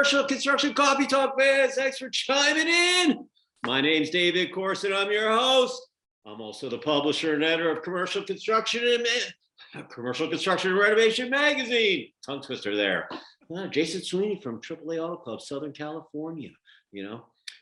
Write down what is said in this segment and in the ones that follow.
Commercial Construction Coffee Talk, fans. Thanks for chiming in. My name's David Corson. I'm your host. I'm also the publisher and editor of Commercial Construction and Renovation Magazine. Tongue twister there. Jason Sweeney from AAA Auto Club, Southern California.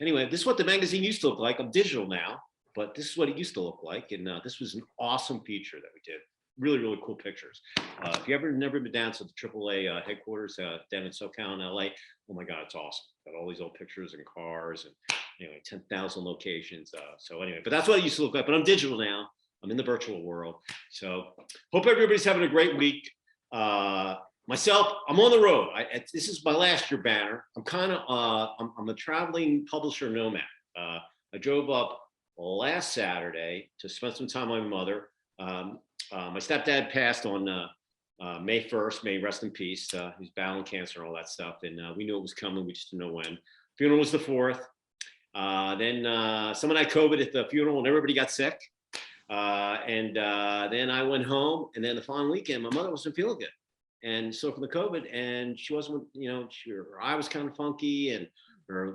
Anyway, this is what the magazine used to look like. I'm digital now, but this is what it used to look like. And this was an awesome feature that we did. Really, really cool pictures. If you ever never been down to the AAA headquarters down in SoCal in LA, oh my God, it's awesome. Got all these old pictures and cars and anyway, 10,000 locations. So anyway, but that's what it used to look like. But I'm digital now. I'm in the virtual world. So hope everybody's having a great week. Myself, I'm on the road. This is my last year banner. I'm a traveling publisher nomad. I drove up last Saturday to spend some time with my mother. My stepdad passed on May 1st. May rest in peace. He's battling cancer and all that stuff. And we knew it was coming. We just didn't know when. Funeral was the 4th. Then someone had COVID at the funeral and everybody got sick. Then I went home. And then the following weekend, my mother wasn't feeling good. And so from the COVID, and she wasn't, her eye was kind of funky and I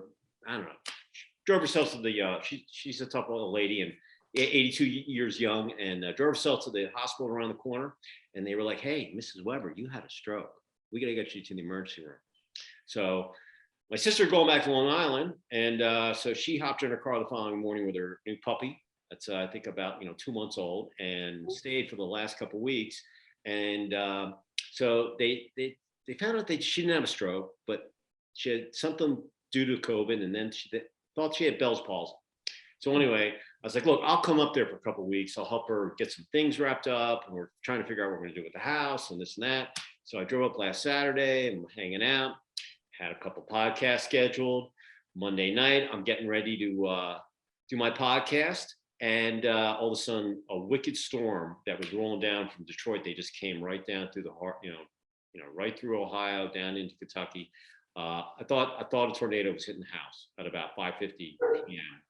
don't know, she drove herself to the, she's a tough old lady and 82 years young, and drove herself to the hospital around the corner. And they were like, hey, Mrs. Weber, you had a stroke. We got to get you to the emergency room. So my sister going back to Long Island. And so she hopped in her car the following morning with her new puppy. That's, I think about, 2 months old, and stayed for the last couple of weeks. And so they found out that she didn't have a stroke, but she had something due to COVID. And then they thought she had Bell's palsy. So anyway, I was like, look, I'll come up there for a couple of weeks. I'll help her get some things wrapped up. And we're trying to figure out what we're going to do with the house and this and that. So I drove up last Saturday and we're hanging out. Had a couple podcasts scheduled. Monday night, I'm getting ready to do my podcast. And all of a sudden, a wicked storm that was rolling down from Detroit. They just came right down through the heart, right through Ohio, down into Kentucky. I thought a tornado was hitting the house at about 5:50 p.m.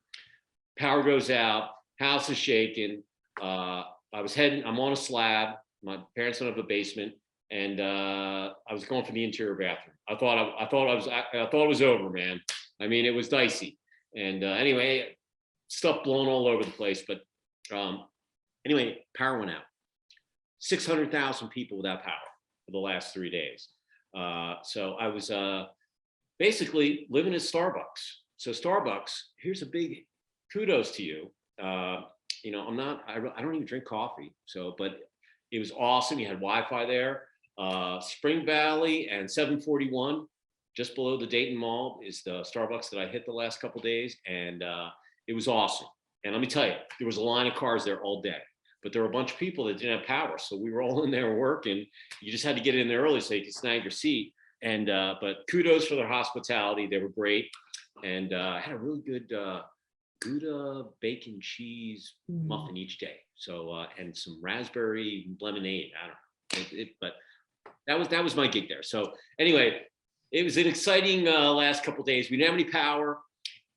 Power goes out, house is shaking. I'm on a slab. My parents don't have a basement, and I was going for the interior bathroom. I thought it was over, man. I mean, it was dicey. And anyway, stuff blown all over the place. But anyway, power went out. 600,000 people without power for the last 3 days. So I was basically living at Starbucks. So Starbucks, here's a big kudos to you. I don't even drink coffee. So, but it was awesome. You had Wi-Fi there. Spring Valley and 741, just below the Dayton Mall, is the Starbucks that I hit the last couple of days. And it was awesome. And let me tell you, there was a line of cars there all day, but there were a bunch of people that didn't have power. So we were all in there working. You just had to get in there early so you could snag your seat. And, but kudos for their hospitality. They were great. And I had a really good Gouda bacon cheese muffin each day. So, and some raspberry lemonade. I don't know, but that was my gig there. So anyway, it was an exciting last couple of days. We didn't have any power.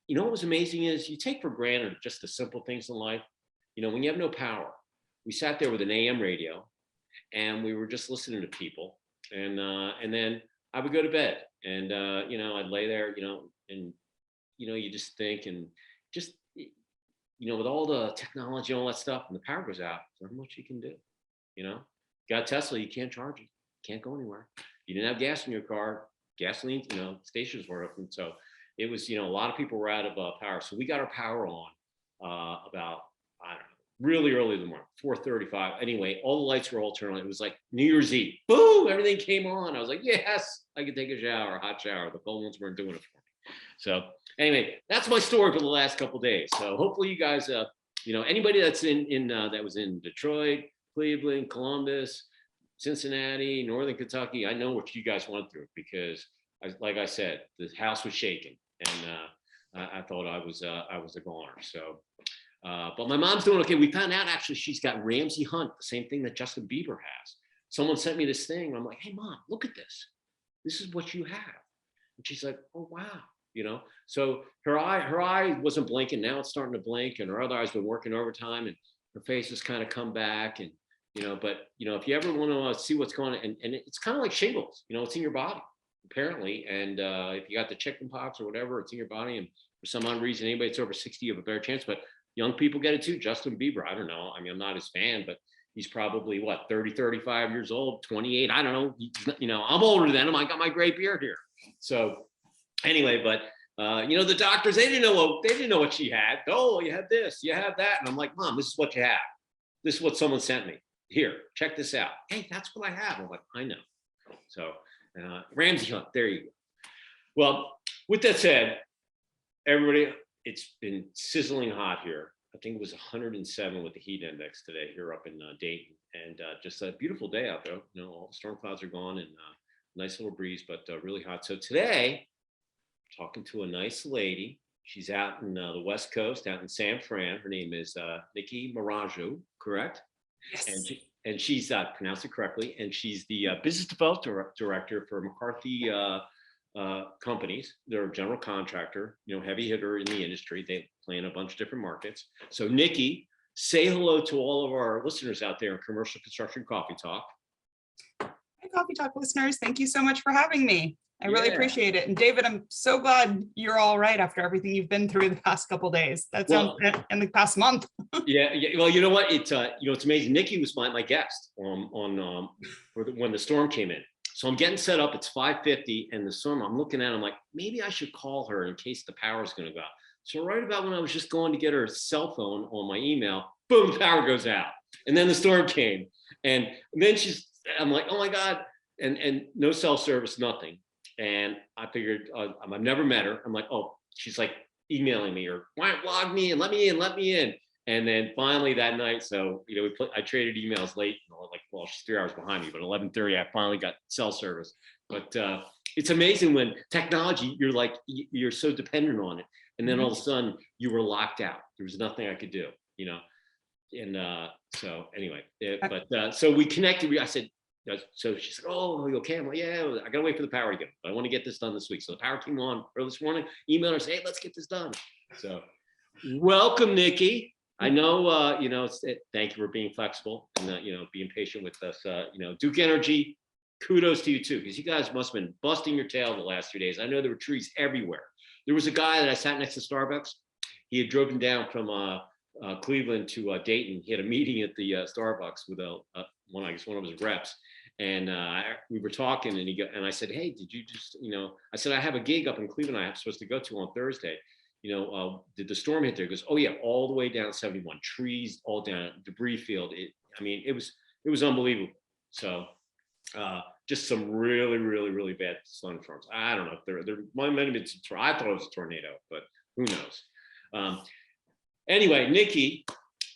What was amazing is you take for granted just the simple things in life. When you have no power, we sat there with an AM radio and we were just listening to people. And then I would go to bed and, I'd lay there, and, you just think and just, with all the technology and all that stuff, and the power goes out, there's not much you can do. Got a Tesla, you can't charge it, can't go anywhere. You didn't have gas in your car, gasoline, stations weren't open. So it was, a lot of people were out of power. So we got our power on about, I don't know, really early in the morning, 4:35. Anyway, all the lights were all turned on. It was like New Year's Eve. Boom, everything came on. I was like, yes, I could take a hot shower. The cold ones weren't doing it for me. So anyway, that's my story for the last couple of days. So hopefully you guys, anybody that's in that was in Detroit, Cleveland, Columbus, Cincinnati, Northern Kentucky, I know what you guys went through because, like I said, the house was shaking, and I thought I was a goner. So, but my mom's doing okay. We found out actually she's got Ramsay Hunt, the same thing that Justin Bieber has. Someone sent me this thing. I'm like, hey mom, look at this. This is what you have. And she's like, oh wow. So her eye wasn't blinking. Now it's starting to blink, and her other eye's been working overtime, and her face has kind of come back. And but if you ever want to see what's going on, and it's kind of like shingles, it's in your body. apparently. And if you got the chicken pox or whatever, it's in your body. And for some odd reason, anybody that's over 60, you have a better chance. But young people get it too. Justin Bieber, I don't know. I mean, I'm not his fan, but he's probably what, 30, 35 years old, 28. I don't know. I'm older than him. I got my gray beard here. So anyway, but the doctors, they didn't know what she had. Oh, you have this, you have that. And I'm like, Mom, this is what you have. This is what someone sent me. Here, check this out. Hey, that's what I have. I'm like, I know. So Ramsey Hunt, there you go. Well, with that said, everybody, it's been sizzling hot here. I think it was 107 with the heat index today here up in Dayton, and just a beautiful day out there. All the storm clouds are gone, and nice little breeze, but really hot. So today, talking to a nice lady. She's out in the West Coast, out in San Fran. Her name is Nikki Marongiu, correct? Yes. And she's pronounced it correctly. And she's the business development director for McCarthy Companies. They're a general contractor, heavy hitter in the industry. They play in a bunch of different markets. So Nikki, say hello to all of our listeners out there in Commercial Construction Coffee Talk. Hi, Coffee Talk listeners. Thank you so much for having me. I really appreciate it. And David, I'm so glad you're all right after everything you've been through the past couple of days. That sounds in the past month. Yeah. Well, you know what? It's amazing. Nikki was my guest when the storm came in. So I'm getting set up. It's 5:50, and the storm. I'm looking at it, I'm like, maybe I should call her in case the power is going to go out. So right about when I was just going to get her cell phone on my email, boom, the power goes out. And then the storm came, and then I'm like, oh my God, and no cell service, nothing. And I figured I've never met her. I'm like, oh, she's like emailing me or log me in, let me in. And then finally that night, so I traded emails late. She's 3 hours behind me, but 11:30 I finally got cell service. But it's amazing when technology, you're so dependent on it, and then all of a sudden you were locked out. There was nothing I could do, And so anyway, so we connected. I said. So she's like, oh, you okay? I'm like, yeah, I gotta wait for the power to get. I want to get this done this week. So the power came on early this morning, emailed her, say, hey, let's get this done. So welcome, Nikki. I know, thank you for being flexible and, being patient with us. Duke Energy, kudos to you too, because you guys must have been busting your tail the last 2 days. I know there were trees everywhere. There was a guy that I sat next to Starbucks. He had driven down from Cleveland to Dayton. He had a meeting at the Starbucks with one of his reps. And we were talking, and I said, hey, did you just, I said, I have a gig up in Cleveland I'm supposed to go to on Thursday. Did the storm hit there? He goes, oh yeah, all the way down 71, trees all down, debris field. It was unbelievable. So just some really, really, really bad thunderstorms. I don't know if there might have been I thought it was a tornado, but who knows? Anyway, Nikki,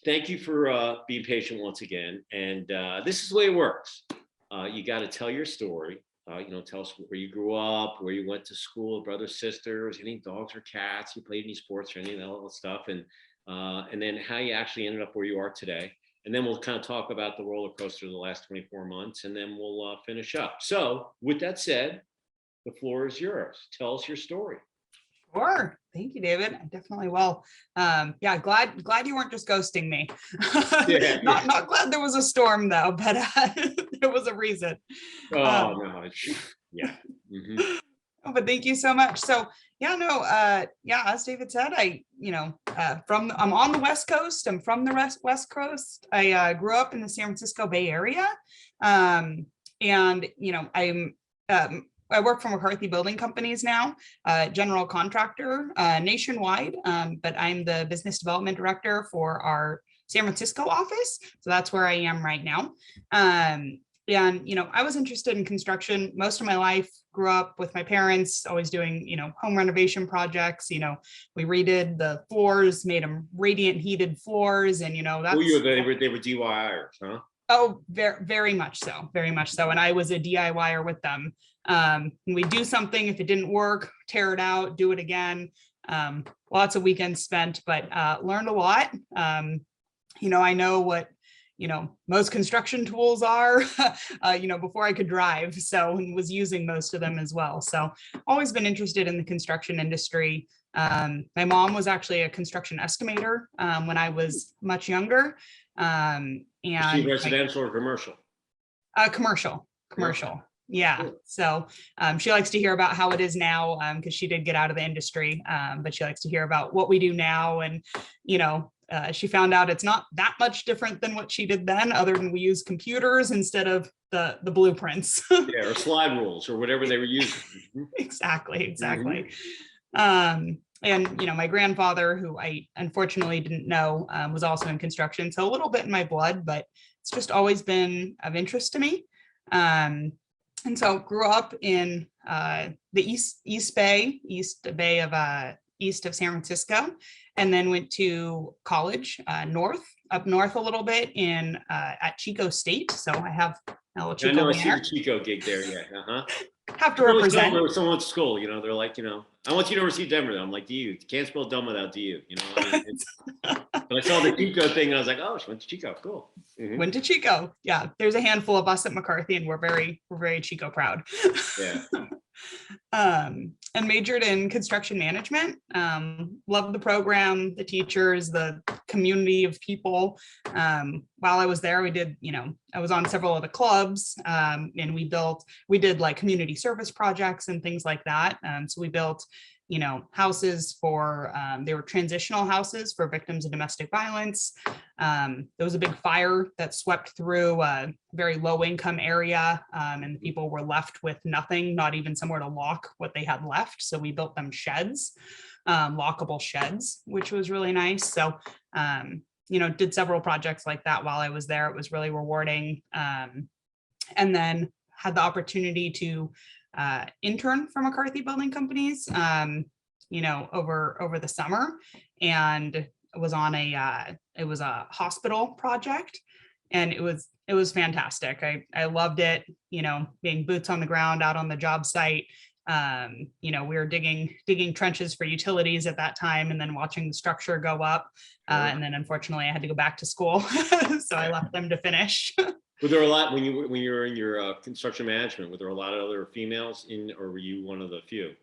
thank you for being patient once again. And this is the way it works. You got to tell your story. Tell us where you grew up, where you went to school, brothers, sisters, any dogs or cats, you played any sports or any of that stuff, and then how you actually ended up where you are today. And then we'll kind of talk about the roller coaster of the last 24 months, and then we'll finish up. So with that said, the floor is yours. Tell us your story. Sure. Thank you, David. I definitely will. Glad you weren't just ghosting me. Not glad there was a storm though, but there was a reason. Oh no. Yeah. Mm-hmm. But thank you so much. So as David said, I'm on the West Coast. I'm from the West Coast. I grew up in the San Francisco Bay Area. I work for McCarthy Building Companies now, general contractor nationwide, but I'm the business development director for our San Francisco office. So that's where I am right now. I was interested in construction most of my life, grew up with my parents, always doing, home renovation projects. We redid the floors, made them radiant heated floors. And, that's. They were DIYers, huh? Oh, very, very much so. Very much so. And I was a DIYer with them. We do something, if it didn't work, tear it out, do it again. Lots of weekends spent, but learned a lot. I know what, most construction tools are, before I could drive. So was using most of them as well. So always been interested in the construction industry. My mom was actually a construction estimator when I was much younger. And is she residential or commercial? Commercial. Yeah. Cool. So she likes to hear about how it is now because she did get out of the industry, but she likes to hear about what we do now. And, she found out it's not that much different than what she did then, other than we use computers instead of the blueprints. Yeah, or slide rules or whatever they were using. Exactly. Mhm. And my grandfather, who I unfortunately didn't know, was also in construction, so a little bit in my blood, but it's just always been of interest to me. And so grew up in the East Bay east of San Francisco, and then went to college up north a little bit at Chico State. So I have a little I know Chico I see your banner. Chico gig there. Yeah. Uh-huh. Have to I always tell represent. them someone at school, they're like, I went to University of Denver. I'm like, DU. You can't spell dumb without DU. But I saw the Chico thing and I was like, oh, she went to Chico. Cool. Mhm. Went to Chico. Yeah, there's a handful of us at McCarthy, and we're very Chico proud. Yeah. And majored in construction management. Loved the program, the teachers, the community of people. While I was there, we did, I was on several of the clubs, and we did like community service projects and things like that. So we built, houses they were transitional houses for victims of domestic violence. There was a big fire that swept through a very low income area, and the people were left with nothing, not even somewhere to lock what they had left. So we built them sheds, lockable sheds, which was really nice. So, did several projects like that while I was there. It was really rewarding. And then had the opportunity to intern for McCarthy Building Companies, over the summer, and it was on it was a hospital project, and it was fantastic. I loved it, being boots on the ground out on the job site. We were digging trenches for utilities at that time, and then watching the structure go up. And then unfortunately I had to go back to school. So I left them to finish. Were there a lot when you were in your construction management? Were there a lot of other females or were you one of the few?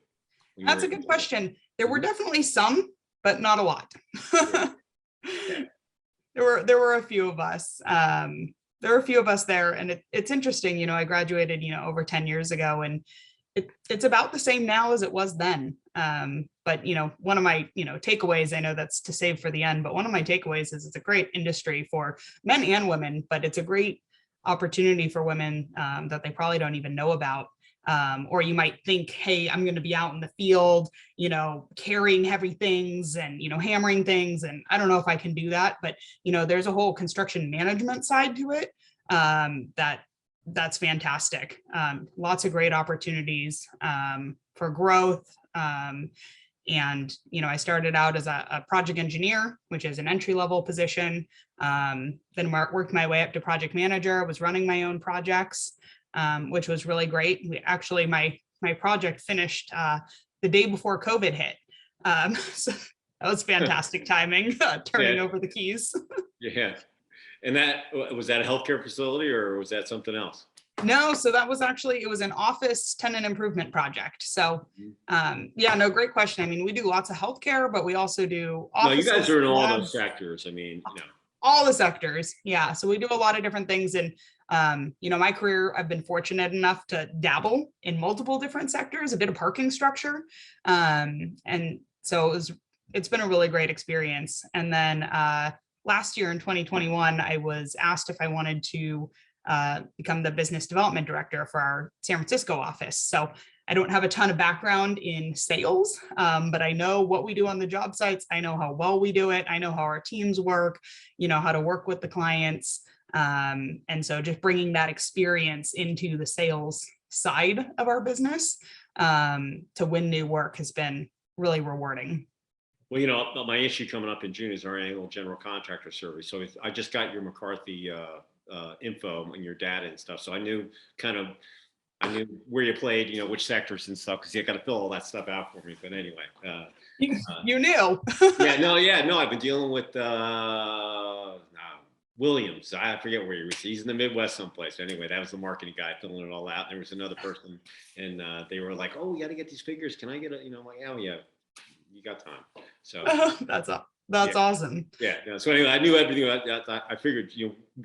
That's a good question. There were definitely some, but not a lot. Yeah. There were a few of us. There were a few of us there, and it's interesting. I graduated, over 10 years ago, and it's about the same now as it was then. But one of my takeaways, I know that's to save for the end, but one of my takeaways is it's a great industry for men and women, but it's a great opportunity for women that they probably don't even know about. Or you might think, hey, I'm going to be out in the field, carrying heavy things and, hammering things. And I don't know if I can do that, but, there's a whole construction management side to it that's fantastic. Lots of great opportunities for growth. And, I started out as a project engineer, which is an entry-level position. Then worked my way up to project manager, was running my own projects, which was really great. My project finished the day before COVID hit. So that was fantastic timing, turning over the keys. Yeah. And was that a healthcare facility or was that something else? No, so that was it was an office tenant improvement project. So no, great question. I mean, we do lots of healthcare, but we also do offices. No, you guys are in all labs, those sectors. I mean, all the sectors. Yeah. So we do a lot of different things. And my career, I've been fortunate enough to dabble in multiple different sectors, a bit of parking structure. And so it's been a really great experience. And then last year in 2021, I was asked if I wanted to become the business development director for our San Francisco office. So I don't have a ton of background in sales, but I know what we do on the job sites. I know how well we do it. I know how our teams work, how to work with the clients. And so just bringing that experience into the sales side of our business to win new work has been really rewarding. Well, my issue coming up in June is our annual general contractor survey. So I just got your McCarthy info and your data and stuff. So I knew where you played, which sectors and stuff, because you got to fill all that stuff out for me. But anyway, you knew. no, I've been dealing with Williams. I forget where he was. He's in the Midwest someplace. Anyway, that was the marketing guy filling it all out. There was another person, and they were like, "Oh, we got to get these figures. Can I get a?" I'm like, "Oh yeah, you got time." So that's That's awesome. Yeah. No, so anyway, I knew everything about that. I figured,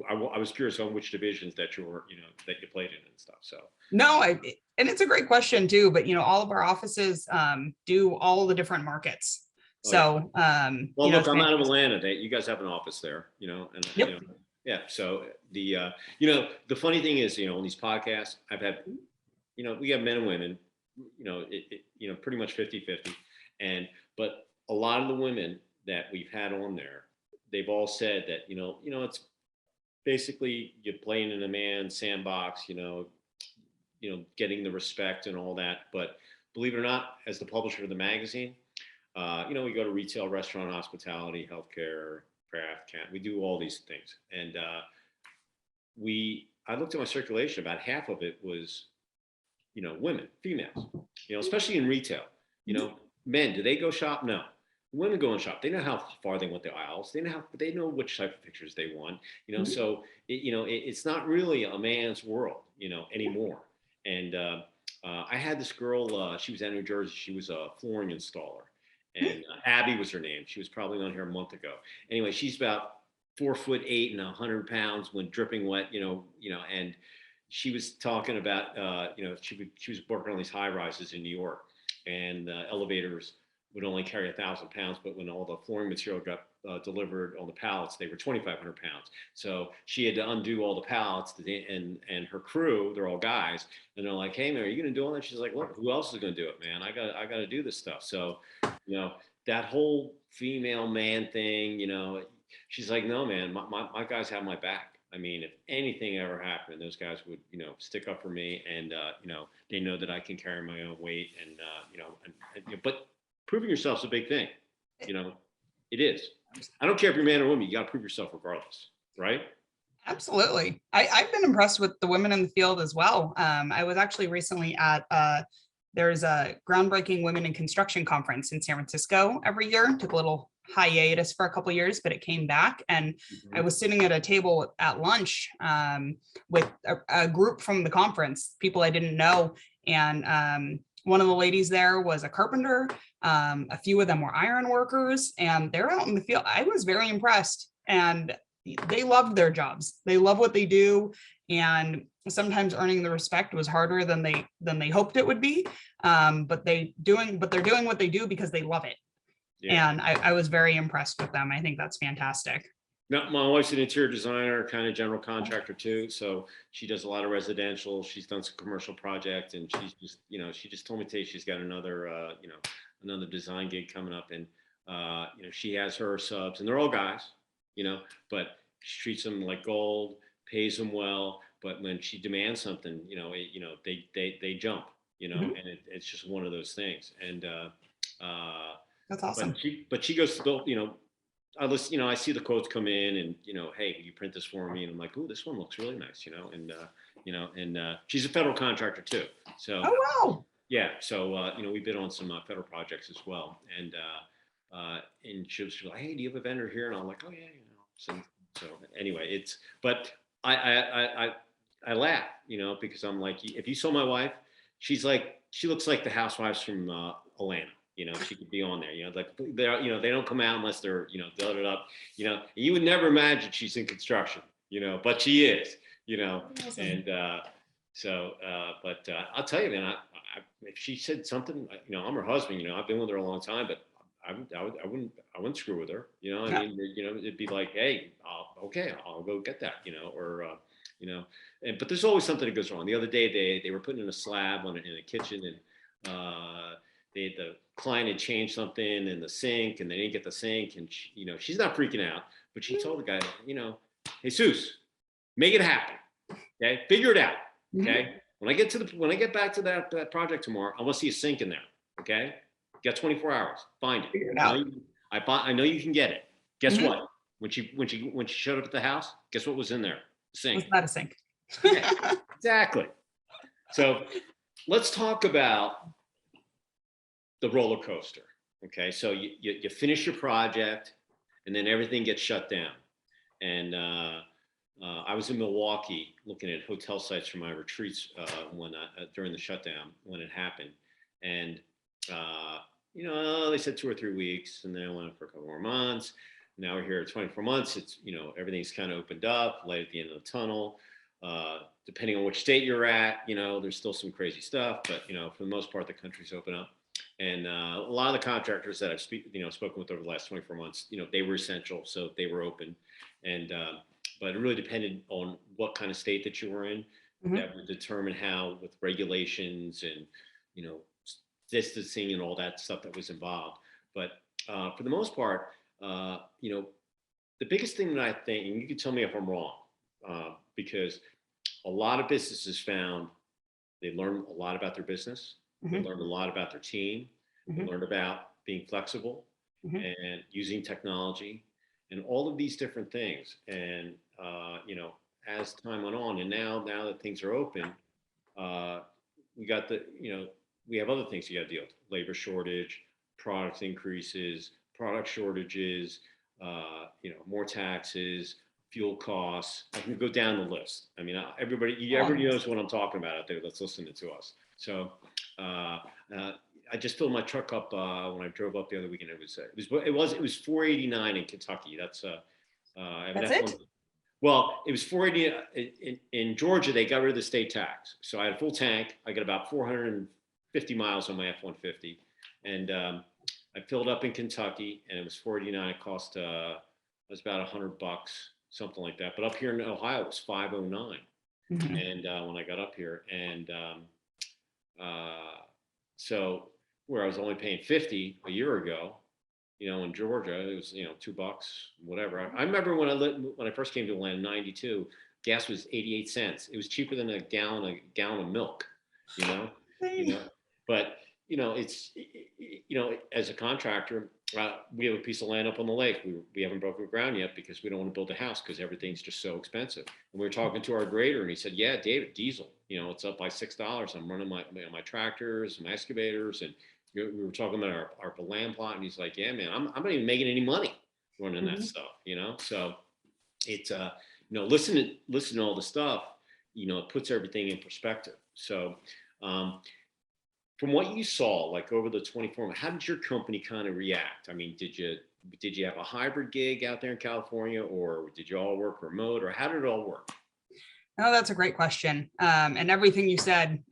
I was curious on which divisions that you were, that you played in and stuff. So. No, and it's a great question too, but all of our offices do all the different markets. Oh, yeah. So, Well, look, I'm out of Atlanta. You guys have an office there, and Yep. yeah. So the the funny thing is, on these podcasts, I've had, we have men and women, pretty much 50-50. But a lot of the women that we've had on there, they've all said that, it's basically you're playing in a man's sandbox, getting the respect and all that. But believe it or not, as the publisher of the magazine, we go to retail, restaurant, hospitality, healthcare, craft, we do all these things. And I looked at my circulation, about half of it was, women, females, especially in retail. Men, do they go shop? No. Women go and shop. They know how far they want the aisles. They know which type of pictures they want. So it's not really a man's world, anymore. And I had this girl. She was out in New Jersey. She was a flooring installer, and Abby was her name. She was probably on here a month ago. Anyway, she's about 4'8" and 100 pounds when dripping wet. And she was talking about, she was working on these high rises in New York, and the elevators would only carry 1,000 pounds, but when all the flooring material got delivered on the pallets, they were 2,500 pounds. So she had to undo all the pallets, and her crew, they're all guys, and they're like, "Hey man, are you going to do all that?" She's like, "Look, who else is going to do it, man? I got to do this stuff." So, that whole female man thing, she's like, "No, man, my guys have my back. I mean, if anything ever happened, those guys would, stick up for me, and they know that I can carry my own weight, and but proving yourself is a big thing. It is. I don't care if you're man or woman, you got to prove yourself regardless, right?" Absolutely. I've been impressed with the women in the field as well. I was actually recently at there's a groundbreaking women in construction conference in San Francisco every year. Took a little hiatus for a couple of years, but it came back, and I was sitting at a table at lunch with a group from the conference, people I didn't know, and one of the ladies there was a carpenter. A few of them were iron workers, and they're out in the field. I was very impressed, and they loved their jobs. They love what they do, and sometimes earning the respect was harder than they hoped it would be. But they're doing what they do because they love it. Yeah. And I was very impressed with them. I think that's fantastic. No, my wife's an interior designer, kind of general contractor too. So she does a lot of residential. She's done some commercial projects, and she's just, she just told me today she's got another, another design gig coming up, and she has her subs, and they're all guys, but she treats them like gold, pays them well. But when she demands something, they jump, and it's just one of those things. And that's awesome. But she goes to I listen, I see the quotes come in, and, "Hey, can you print this for me?" And I'm like, "Oh, this one looks really nice," and she's a federal contractor too. So, oh, wow. Yeah. So, we bid on some federal projects as well. And she was like, "Hey, do you have a vendor here?" And I'm like, "Oh yeah, So anyway, but I laugh, because I'm like, if you saw my wife, she looks like the housewives from Atlanta. She could be on there, like they don't come out unless they're, loaded up, you would never imagine she's in construction, but she is, Awesome. And but I'll tell you, man, if she said something, I'm her husband, I've been with her a long time, but I wouldn't screw with her, I mean, it'd be like, "Hey, okay, I'll go get that," or but there's always something that goes wrong. The other day they were putting in a slab in a kitchen, and the client had changed something in the sink, and they didn't get the sink, and she's not freaking out, but she told the guy, "Hey, Jesus, make it happen. Okay, figure it out. Okay, when I get back to that project tomorrow, I want to see a sink in there. Okay, you got 24 hours. Find it. Figure it out. I know you can get it. Guess what? When she showed up at the house, guess what was in there? The sink. Was that a sink? Yeah, exactly. So let's talk about the roller coaster. Okay, so you finish your project, and then everything gets shut down. And I was in Milwaukee looking at hotel sites for my retreats during the shutdown when it happened, and they said 2 or 3 weeks, and then I went for a couple more months. Now we're here at 24 months. It's, everything's kind of opened up, light at the end of the tunnel. Depending on which state you're at, there's still some crazy stuff, but, for the most part, the country's open up. And a lot of the contractors that I've spoken with over the last 24 months, they were essential, so they were open. And but it really depended on what kind of state that you were in. Mhm. That would determine how, with regulations and distancing and all that stuff that was involved. But for the most part, the biggest thing that I think, and you can tell me if I'm wrong, because a lot of businesses found they learned a lot about their business. They Mhm. learned a lot about their team. They Mhm. learned about being flexible Mhm. and using technology and all of these different things. And, as time went on, and now that things are open, we got we have other things you got to deal with: labor shortage, product increases, product shortages, more taxes, fuel costs. I can go down the list. I mean, everybody knows what I'm talking about out there that's listening to us. So I just filled my truck up when I drove up the other weekend. It was 489 in Kentucky. That's I have an That's F1. it? Well, it was 480 in Georgia. They got rid of the state tax, so I had a full tank. I got about 450 miles on my F-150, and I filled up in Kentucky, and it was 489. It cost it was about $100, something like that. But up here in Ohio, it was 509. Mhm. And when I got up here, and so where I was only paying 50 a year ago, in Georgia, it was, $2, whatever. I remember when I first came to Atlanta in '92, gas was 88 cents. It was cheaper than a gallon of milk, you know, you know, but it's, as a contractor, we have a piece of land up on the lake. We haven't broken ground yet because we don't want to build a house because everything's just so expensive. And we were talking to our grader, and he said, "Yeah, David, diesel, it's up by $6. I'm running my tractors, my excavators, and we were talking about our land plot, and he's like, "Yeah, man, I'm not even making any money running that Mhm. stuff, So it's listen to all the stuff, it puts everything in perspective. So from what you saw, like over the 24 months, how did your company kind of react? I mean, did you have a hybrid gig out there in California, or did you all work remote, or how did it all work? Oh, that's a great question. And everything you said,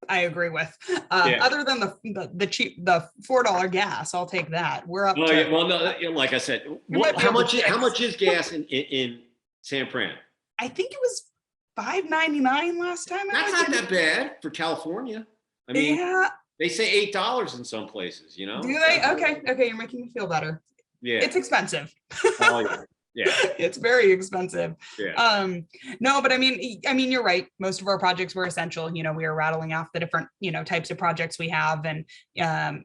I agree with. Yeah. Other than the cheap, the $4 gas, I'll take that. We're up Oh to, yeah. Well, no, like I said, we might be how over much 6. is gas in San Fran? I think it was $5.99 last time I That's looked. not that bad for California. I mean, Yeah. they say $8 in some places, Do So they? Okay, you're making me feel better. yeah. It's expensive. Oh yeah. Yeah. It's very expensive. Yeah. No, but I mean, you're right. Most of our projects were essential. We were rattling off the different, types of projects we have, and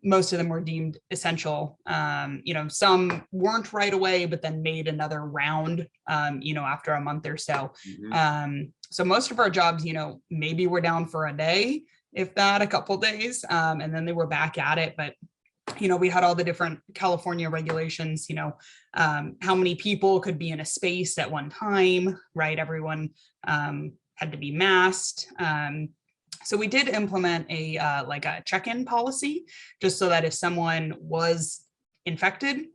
most of them were deemed essential. Some weren't right away, but then made another round, after a month or so. Mhm. So most of our jobs, maybe we're down for a day, if that, a couple days, and then they were back at it. But we had all the different California regulations, how many people could be in a space at one time, right? Everyone had to be masked. So we did implement like a check-in policy, just so that if someone was infected,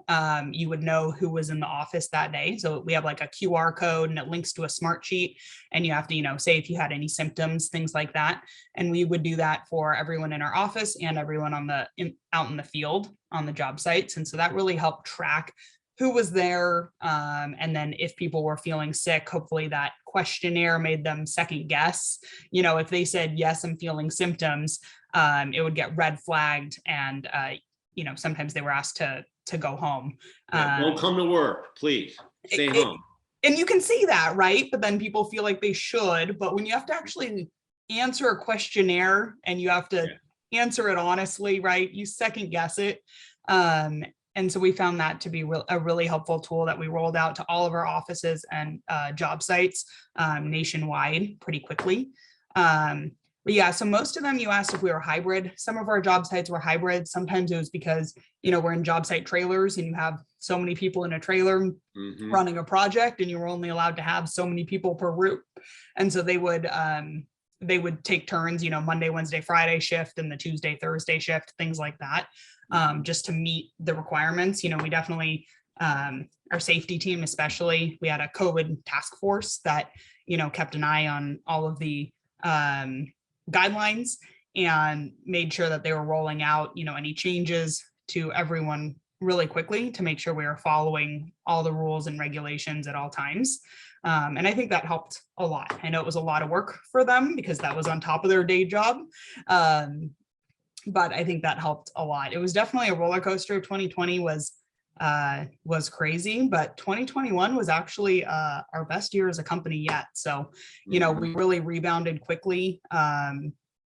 you would know who was in the office that day. So we have like a QR code, and it links to a smart sheet, and you have to, say if you had any symptoms, things like that. And we would do that for everyone in our office and everyone out in the field on the job sites. And so that really helped track who was there. And then if people were feeling sick, hopefully that questionnaire made them second guess. If they said, yes, I'm feeling symptoms, it would get red flagged, and sometimes they were asked to go home. Yeah. Don't come to work, please. Stay home. And you can see that, right? But then people feel like they should. But when you have to actually answer a questionnaire, and you have to answer it honestly, right? You second guess it. And so we found that to be a really helpful tool that we rolled out to all of our offices and job sites nationwide pretty quickly. But yeah, so most of them, you asked if we were hybrid. Some of our job sites were hybrid. Sometimes it was because, we're in job site trailers, and you have so many people in a trailer running a project, and you were only allowed to have so many people per route. And so they would they would take turns, Monday, Wednesday, Friday shift and the Tuesday, Thursday shift, things like that, just to meet the requirements. We definitely, our safety team, especially, we had a COVID task force that, kept an eye on all of the guidelines and made sure that they were rolling out, any changes to everyone really quickly to make sure we were following all the rules and regulations at all times. And I think that helped a lot. I know it was a lot of work for them because that was on top of their day job. But I think that helped a lot. It was definitely a roller coaster. 2020 was crazy, but 2021 was actually our best year as a company yet. So, we really rebounded quickly,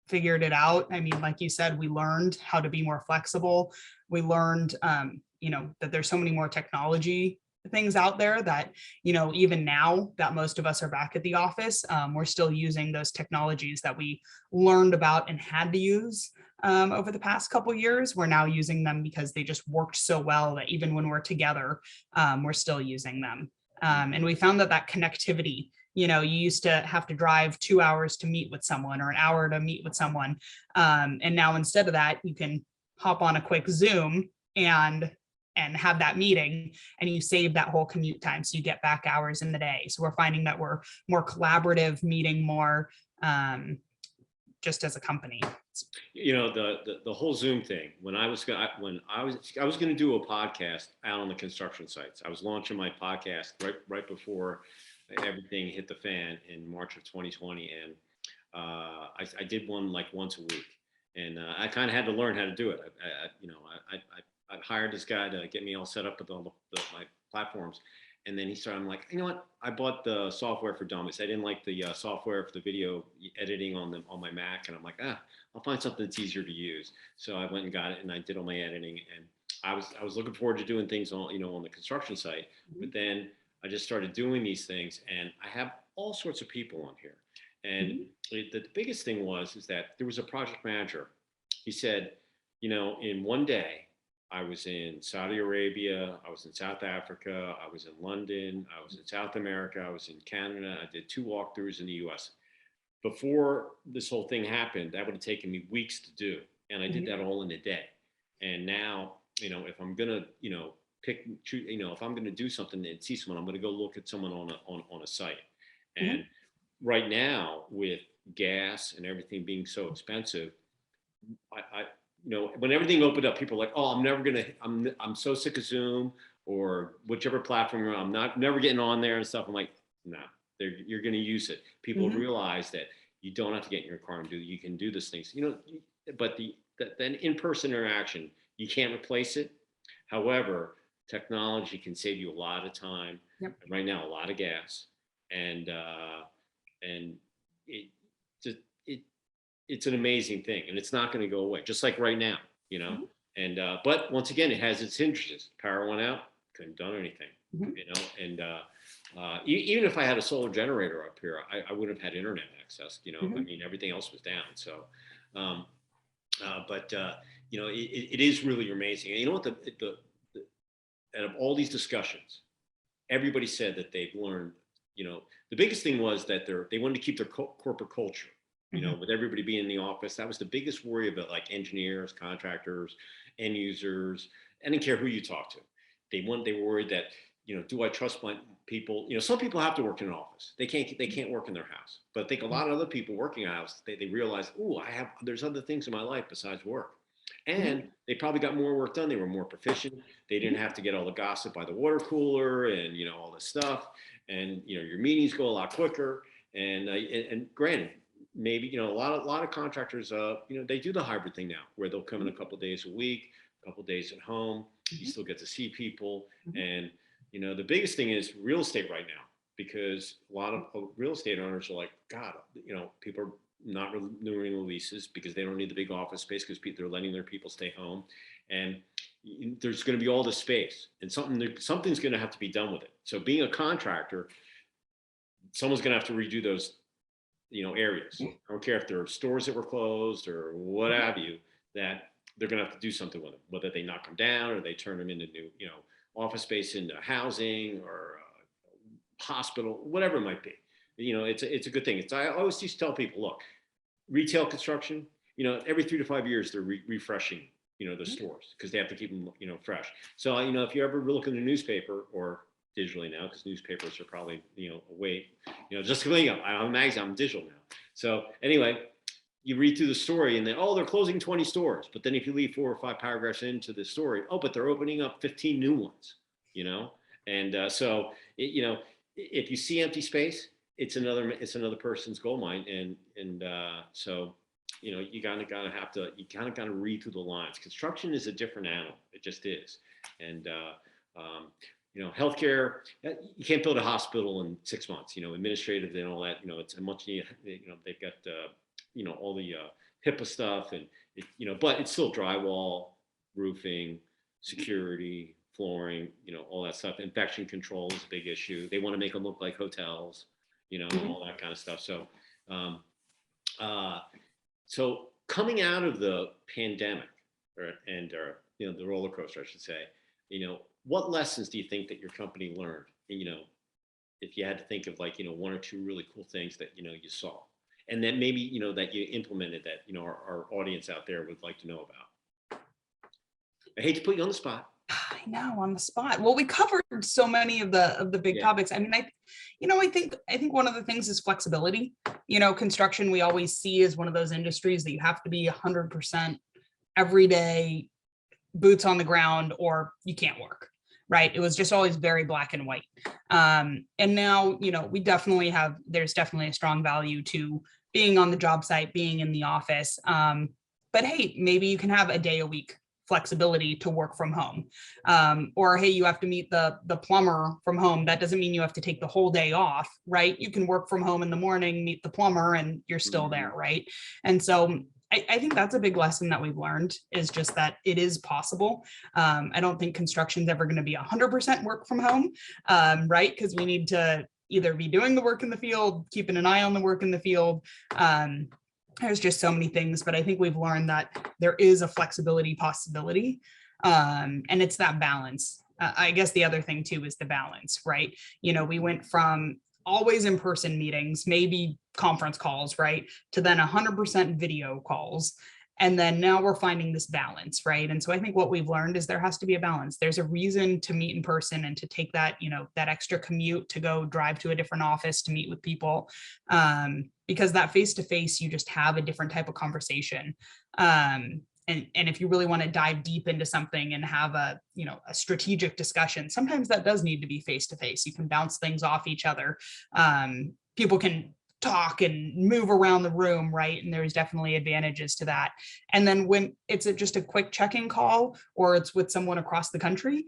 figured it out. I mean, like you said, we learned how to be more flexible. We learned, that there's so many more technology things out there that, even now that most of us are back at the office, we're still using those technologies that we learned about and had to use over the past couple of years. We're now using them because they just worked so well that even when we're together, we're still using them. And we found that connectivity, you used to have to drive 2 hours to meet with someone or an hour to meet with someone. And now instead of that, you can hop on a quick Zoom and have that meeting, and you save that whole commute time. So you get back hours in the day. So we're finding that we're more collaborative, meeting more, just as a company. The whole Zoom thing, when I was going to do a podcast out on the construction sites. I was launching my podcast right before everything hit the fan in March of 2020. And I did one like once a week, and I kind of had to learn how to do it. I hired this guy to get me all set up with all my platforms. And then I'm like, you know what? I bought the software for dummies. I didn't like the software for the video editing on my Mac. And I'm like, I'll find something that's easier to use. So I went and got it, and I did all my editing. And I was looking forward to doing things on the construction site. But then I just started doing these things, and I have all sorts of people on here. And the biggest thing is that there was a project manager. He said, in one day, I was in Saudi Arabia, I was in South Africa, I was in London, I was in South America, I was in Canada. I did 2 walkthroughs in the US. Before this whole thing happened, that would have taken me weeks to do. And I did that all in a day. And now, if I'm going to, if I'm going to do something and see someone, I'm going to go look at someone on a site. And right now, with gas and everything being so expensive, when everything opened up, people are like, oh, I'm so sick of Zoom or whichever platform you're on. I'm never getting on there and stuff. I'm like, no, you're going to use it. People realize that you don't have to get in your car and you can do these things, but then in-person interaction, you can't replace it. However, technology can save you a lot of time. Yep. Right now, a lot of gas, and it's an amazing thing, and it's not going to go away. Just like right now, And but once again, it has its hindrances. Power went out, couldn't done anything, And even if I had a solar generator up here, I would have had internet access. I mean, everything else was down. So, it is really amazing. And you know what? Out of all these discussions, everybody said that they've learned. The biggest thing was that they wanted to keep their corporate culture. With everybody being in the office, that was the biggest worry about like engineers, contractors, end users. I didn't care who you talk to. They were worried that, do I trust my people? Some people have to work in an office. They can't work in their house. But I think a lot of other people working in a house, they realize, there's other things in my life besides work. And they probably got more work done. They were more proficient. They didn't have to get all the gossip by the water cooler and, all this stuff. And, your meetings go a lot quicker. And granted, maybe, a lot of contractors, they do the hybrid thing now where they'll come in a couple of days a week, a couple of days at home. You still get to see people. And, the biggest thing is real estate right now, because a lot of real estate owners are like, God, people are not renewing the leases because they don't need the big office space because they're letting their people stay home. And there's going to be all this space, and something's going to have to be done with it. So being a contractor, someone's going to have to redo those areas. I don't care if there are stores that were closed or what have you, that they're going to have to do something with them, whether they knock them down or they turn them into new, office space into housing or hospital, whatever it might be. It's a good thing. I always used to tell people, look, retail construction, every 3 to 5 years, they're refreshing, the stores because they have to keep them, fresh. So, if you ever look in the newspaper or digitally now, because newspapers are probably, away, just coming up. I don't have a magazine, I'm digital now. So anyway, you read through the story and then, oh, they're closing 20 stores. But then if you leave 4 or 5 paragraphs into the story, oh, but they're opening up 15 new ones, And if you see empty space, it's another person's gold mine. So, you kind of gotta read through the lines. Construction is a different animal. It just is. And, healthcare, you can't build a hospital in 6 months, administrative and all that, it's a much, they've got, all the HIPAA stuff but it's still drywall, roofing, security, flooring, all that stuff. Infection control is a big issue. They want to make them look like hotels, and all that kind of stuff. So, so coming out of the pandemic the roller coaster, I should say, what lessons do you think that your company learned? If you had to think of 1 or 2 really cool things that, you saw, and then maybe, that you implemented that, our audience out there would like to know about. I hate to put you on the spot. I know, on the spot. Well, we covered so many of the big topics. I mean, I think one of the things is flexibility. Construction we always see as one of those industries that you have to be 100% every day, boots on the ground, or you can't work. Right. It was just always very black and white. And now, there's definitely a strong value to being on the job site, being in the office. But hey, maybe you can have a day a week flexibility to work from home. Or, hey, you have to meet the plumber from home. That doesn't mean you have to take the whole day off, right? You can work from home in the morning, meet the plumber, and you're still there, right? And so I think that's a big lesson that we've learned, is just that it is possible. I don't think construction's ever going to be 100% work from home, right? Because we need to either be doing the work in the field, keeping an eye on the work in the field. There's just so many things, but I think we've learned that there is a flexibility possibility, and it's that balance. I guess the other thing too is the balance, right? We went from always in-person meetings, maybe conference calls, right, to then 100% video calls. And then now we're finding this balance, right? And so I think what we've learned is there has to be a balance. There's a reason to meet in person and to take that, that extra commute to go drive to a different office to meet with people. Because that face-to-face, you just have a different type of conversation. And if you really want to dive deep into something and have a strategic discussion, sometimes that does need to be face-to-face. You can bounce things off each other. People can talk and move around the room, right? And there's definitely advantages to that. And then when it's just a quick check-in call, or it's with someone across the country,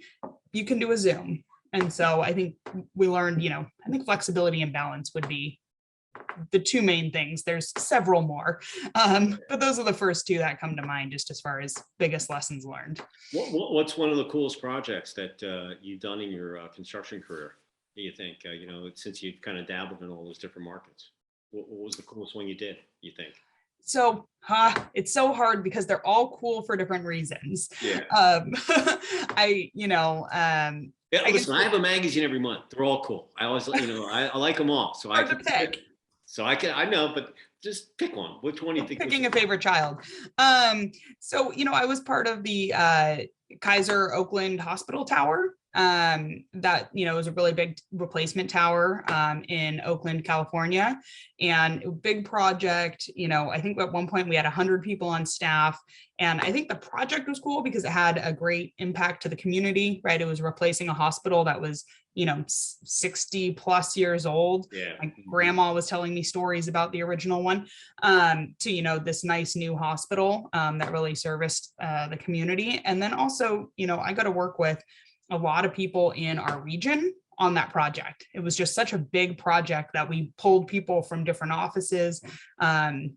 you can do a Zoom. And so I think we learned, I think flexibility and balance would be the 2 main things. There's several more, but those are the first 2 that come to mind, just as far as biggest lessons learned. What's one of the coolest projects that you've done in your construction career, do you think, since you've kind of dabbled in all those different markets? What was the coolest one you did, you think? So it's so hard because they're all cool for different reasons. Yeah. Yeah, listen, I have a magazine every month. They're all cool. I always, I like them all. So I can pick. So I know, but just pick one. Which one do you think? Picking a favorite child. So, I was part of the Kaiser Oakland Hospital Tower. That was a really big replacement tower in Oakland, California, and a big project. I think at one point we had 100 people on staff, and I think the project was cool because it had a great impact to the community, right? It was replacing a hospital that was 60 plus years old. Yeah. My grandma was telling me stories about the original one, to this nice new hospital that really serviced the community. And then also I got to work with a lot of people in our region on that project. It was just such a big project that we pulled people from different offices. And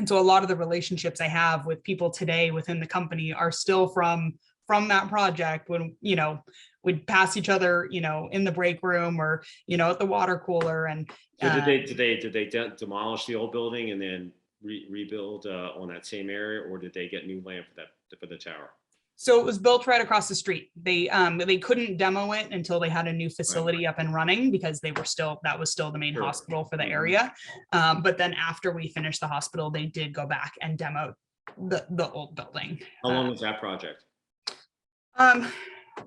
so a lot of the relationships I have with people today within the company are still from that project, when, we'd pass each other, in the break room or, at the water cooler. And so did they demolish the old building and then rebuild on that same area, or did they get new land for the tower? So it was built right across the street. They couldn't demo it until they had a new facility up and running because that was still the main Sure. hospital for the Mhm. area. But then after we finished the hospital, they did go back and demo the old building. How long was that project?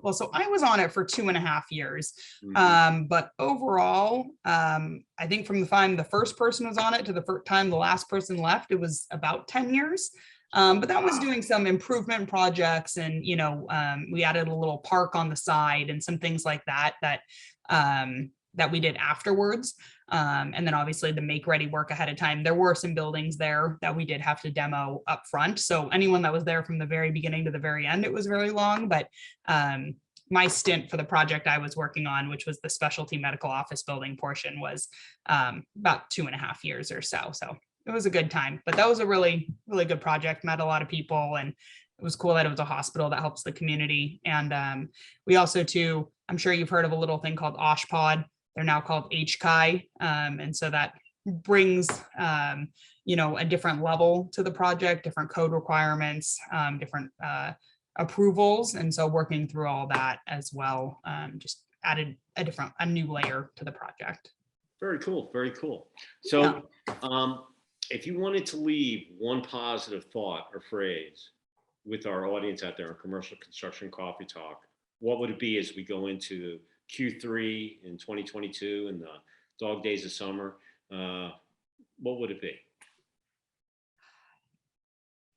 Well, so I was on it for 2.5 years. Mhm. But overall, I think from the time the first person was on it to the first time the last person left, it was about 10 years. But that was doing some improvement projects, and we added a little park on the side and some things like that that we did afterwards. And then obviously the make ready work ahead of time. There were some buildings there that we did have to demo up front. So anyone that was there from the very beginning to the very end, it was very long. But my stint for the project I was working on, which was the specialty medical office building portion, was about 2.5 years or so. So it was a good time, but that was a really, really good project. Met a lot of people, and it was cool that it was a hospital that helps the community. And we also too, I'm sure you've heard of a little thing called OshPod. They're now called HCI. And so that brings, a different level to the project, different code requirements, different approvals. And so working through all that as well, just added a new layer to the project. Very cool. Very cool. Yeah. So, if you wanted to leave one positive thought or phrase with our audience out there on Commercial Construction Coffee Talk, what would it be as we go into Q3 in 2022 and the dog days of summer? What would it be?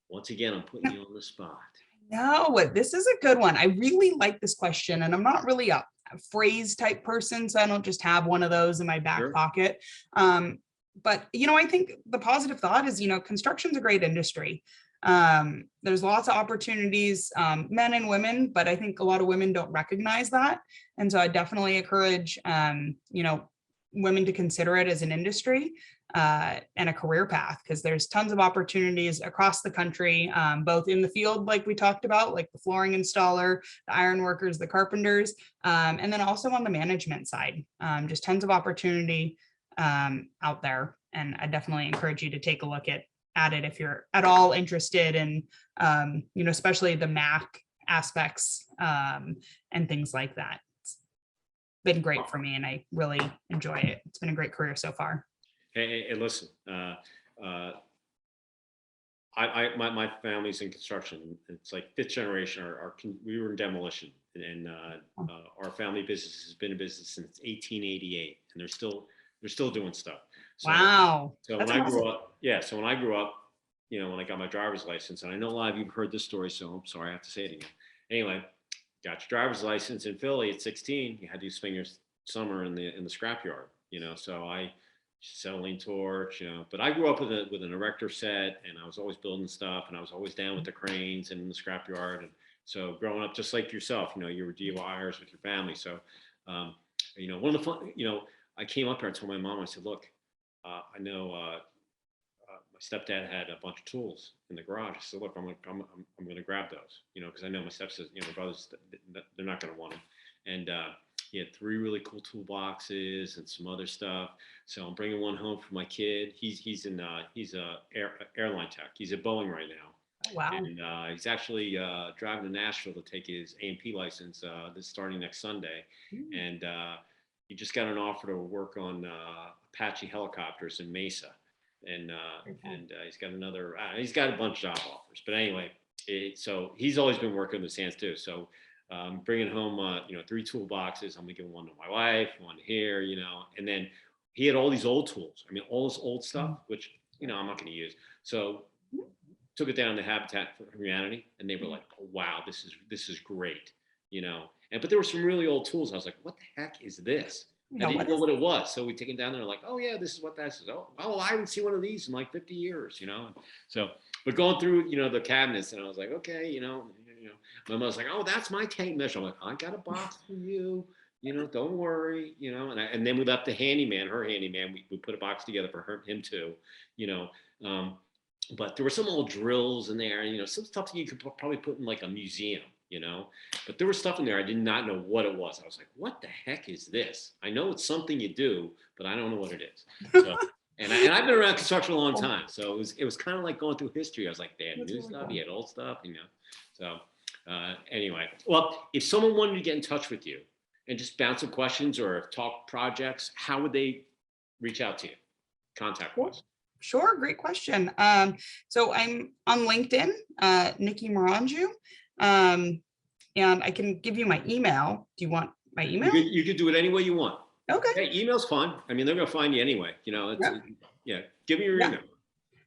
Once again, I'm putting you on the spot. No, this is a good one. I really like this question, and I'm not really a phrase type person, so I don't just have one of those in my back Sure. pocket. But I think the positive thought is, construction's a great industry. There's lots of opportunities, men and women, but I think a lot of women don't recognize that. And so I definitely encourage, women to consider it as an industry and a career path, because there's tons of opportunities across the country, both in the field, like we talked about, like the flooring installer, the iron workers, the carpenters, and then also on the management side, just tons of opportunity out there. And I definitely encourage you to take a look at it if you're at all interested in, especially the Mac aspects and things like that. It's been great for me, and I really enjoy it. It's been a great career so far. Hey, listen, my family's in construction. It's like fifth generation. We were in demolition, and our family business has been in business since 1888, and they're still doing stuff. So, Wow. So when I grew up, when I got my driver's license, and I know a lot of you have heard this story, so I'm sorry I have to say it again. Anyway, got your driver's license in Philly at 16. You had to spend your summer in the scrapyard, So I acetylene torch, But I grew up with an erector set, and I was always building stuff, and I was always down with the cranes and in the scrapyard. And so growing up, just like yourself, you were DIYers with your family. So, one of the fun, I came up here and told my mom, I said, look, I know my stepdad had a bunch of tools in the garage. I said, look, I'm gonna grab those, because I know my stepsis, my brothers, they're not gonna want them. And he had 3 really cool toolboxes and some other stuff. So I'm bringing one home for my kid. He's a airline tech. He's at Boeing right now. Wow. And he's actually driving to Nashville to take his A&P license this starting next Sunday. And he just got an offer to work on Apache helicopters in Mesa. And he's got he's got a bunch of job offers. But anyway, so he's always been working with his hands too. So bringing home, 3 toolboxes. I'm gonna give one to my wife, one here, and then he had all these old tools. I mean, all this old stuff, which, I'm not gonna use. So took it down to Habitat for Humanity, and they were like, oh, wow, this is great, but there were some really old tools. I was like, what the heck is this? I didn't know what it was. So we take it down there, like, oh yeah, this is what that is. Oh, I haven't seen one of these in like 50 years, So, but going through, the cabinets, and I was like, okay, my mother's like, oh, that's my tape measure. I'm like, I got a box for you, don't worry, and then we left the handyman, her handyman, we put a box together for him too, but there were some old drills in there, some stuff that you could probably put in like a museum, but there was stuff in there I did not know what it was. I was like, what the heck is this? I know it's something you do, but I don't know what it is. So, and I've been around construction a long time, so it was kind of like going through history. I was like, they had new stuff, you had old stuff, So Anyway, well, if someone wanted to get in touch with you and just bounce some questions or talk projects, how would they reach out to you? Contact wise. Sure, great question. So I'm on LinkedIn, Nikki Marongiu, and I can give you my email. Do you want my email? You could do it any way you want. Okay. Hey, email's fun. I mean, they're gonna find you anyway. You know, it's, yeah. Give me your email.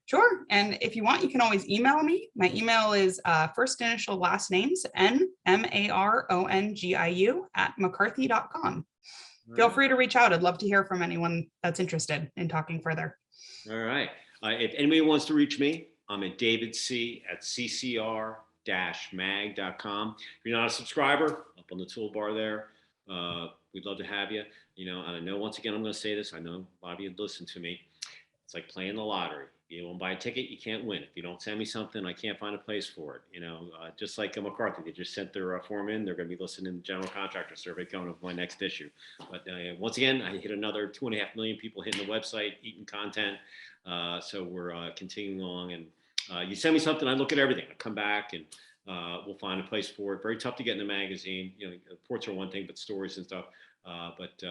Sure. And if you want, you can always email me. My email is first initial last names, NMARONGIU @McCarthy.com. Feel free to reach out. I'd love to hear from anyone that's interested in talking further. All right. If anybody wants to reach me, I'm at davidc@ccr-mag.com. If you're not a subscriber, up on the toolbar there, we'd love to have you. You know, and I know, once again, I'm going to say this. I know a lot of you listen to me. It's like playing the lottery. You won't buy a ticket, you can't win. If you don't send me something, I can't find a place for it. You know, just like McCarthy, they just sent their form in. They're going to be listening to the general contractor survey coming up my next issue. But once again, I hit another 2.5 million people hitting the website, eating content. So we're continuing along. And you send me something, I look at everything. I come back and we'll find a place for it. Very tough to get in the magazine. You know, reports are one thing, but stories and stuff. But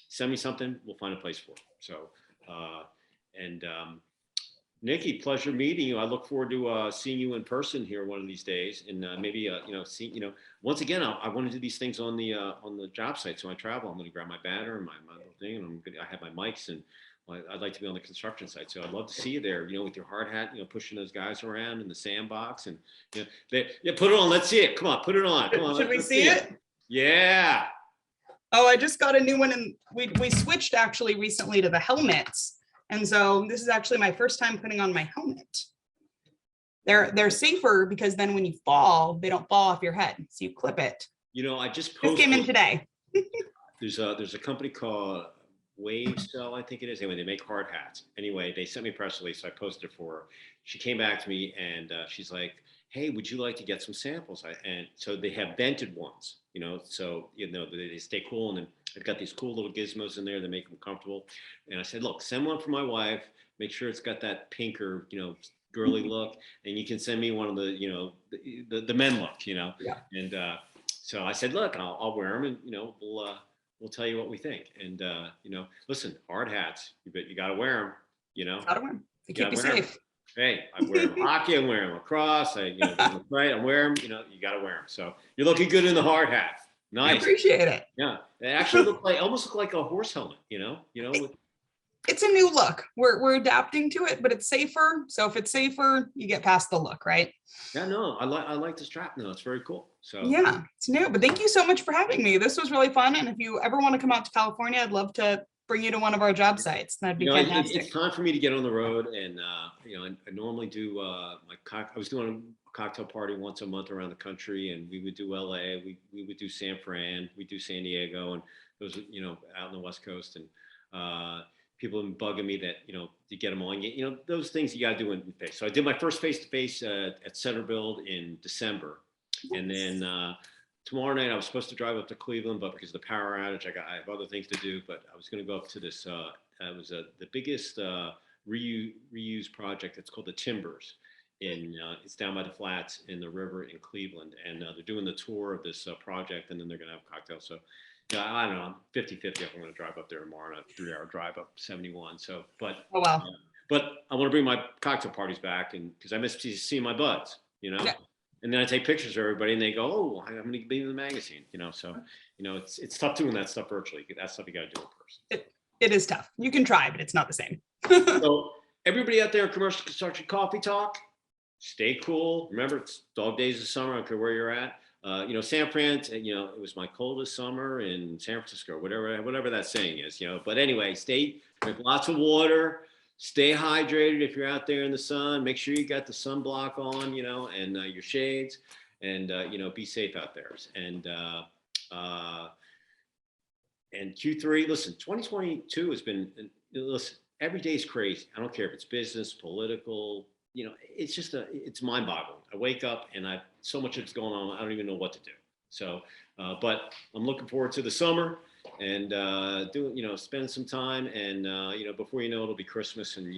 send me something, we'll find a place for it. So, Nikki, pleasure meeting you. I look forward to seeing you in person here one of these days, and maybe once again, I want to do these things on the job site. So I travel. I'm going to grab my banner and my little thing, and I have my mics, and I'd like to be on the construction site. So I'd love to see you there. You know, with your hard hat, pushing those guys around in the sandbox, and put it on. Let's see it. Come on, put it on. Come on. Should we see it? Yeah. Oh, I just got a new one, and we switched actually recently to the helmets. And so this is actually my first time putting on my helmet. They're safer because then when you fall, they don't fall off your head. So you clip it. You know, I just posted, this came in today. There's a company called Wave Cell, I think it is. Anyway, they make hard hats. Anyway, they sent me a press release, so I posted it for her. She came back to me and she's like, "Hey, would you like to get some samples?" And so they have vented ones, so they stay cool, and then they've got these cool little gizmos in there that make them comfortable. And I said, "Look, send one for my wife. Make sure it's got that pinker, girly look, and you can send me one of the, the men look, Yeah. And so I said, "Look, I'll wear them, and we'll tell you what we think." And listen, hard hats, you got to wear them, Gotta wear them. They keep you safe. Hey, I wear them hockey, I'm wearing lacrosse, right, I wear them, you got to wear them. So you're looking good in the hard hat. Nice. I appreciate it. Yeah. They actually almost look like a horse helmet, It's a new look. We're adapting to it, but it's safer. So if it's safer, you get past the look, right? Yeah, no, I like the strap. No, it's very cool. So yeah, it's new. But thank you so much for having me. This was really fun. And if you ever want to come out to California, I'd love to bring you to one of our job sites. That'd be fantastic. It's time for me to get on the road, and I normally do I was doing a cocktail party once a month around the country, and we would do LA, we would do San Fran, we do San Diego, and those out on the West Coast, and people have been bugging me that to get them on, those things you got to do in face. So I did my first face-to-face at Center Build in December, and then tomorrow night I was supposed to drive up to Cleveland, but because of the power outage, I have other things to do. But I was going to go up to this. It was the biggest reuse project. It's called the Timbers. It's down by the flats in the river in Cleveland, and they're doing the tour of this project, and then they're going to have cocktails. So I don't know, I'm 50-50 if I'm going to drive up there tomorrow, on a 3-hour drive up 71. So, but oh wow. But I want to bring my cocktail parties back, and because I miss seeing my buds, Yeah. And then I take pictures of everybody, and they go, "Oh, I'm going to be in the magazine," So, it's tough doing that stuff virtually. That stuff you got to do in person. It is tough. You can try, but it's not the same. So, everybody out there in commercial construction coffee talk, stay cool. Remember, it's dog days of summer. I don't care where you're at. San Fran, it was my coldest summer in San Francisco, whatever that saying is, But anyway, drink lots of water. Stay hydrated if you're out there in the sun. Make sure you got the sunblock on, and your shades, and be safe out there. And Q3, listen, 2022 has been, listen, every day is crazy. I don't care if it's business, political, it's just it's mind-boggling. I wake up and so much is going on. I don't even know what to do. So, but I'm looking forward to the summer and spend some time, and before you know it'll be Christmas, and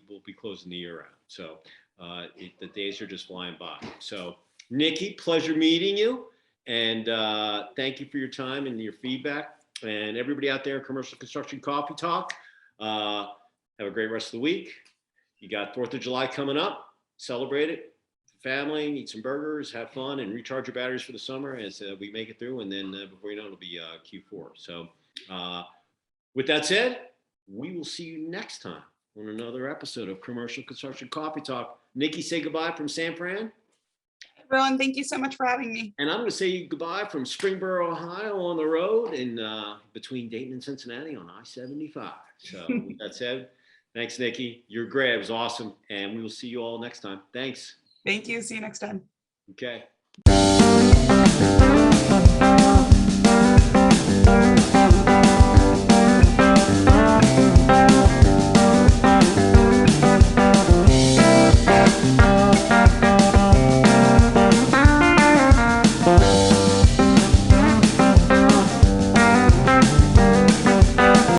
we'll be closing the year out. So the days are just flying by. So Nikki, pleasure meeting you. And thank you for your time and your feedback. And everybody out there, Commercial Construction Coffee Talk, have a great rest of the week. You got 4th of July coming up. Celebrate it. Family, eat some burgers, have fun, and recharge your batteries for the summer as we make it through. And then before you know it, it'll be Q4. So with that said, we will see you next time on another episode of Commercial Construction Coffee Talk. Nikki, say goodbye from San Fran. Everyone, thank you so much for having me. And I'm going to say goodbye from Springboro, Ohio on the road and between Dayton and Cincinnati on I-75. So with that said, thanks, Nikki. You're great. It was awesome. And we will see you all next time. Thanks. Thank you. See you next time. Okay.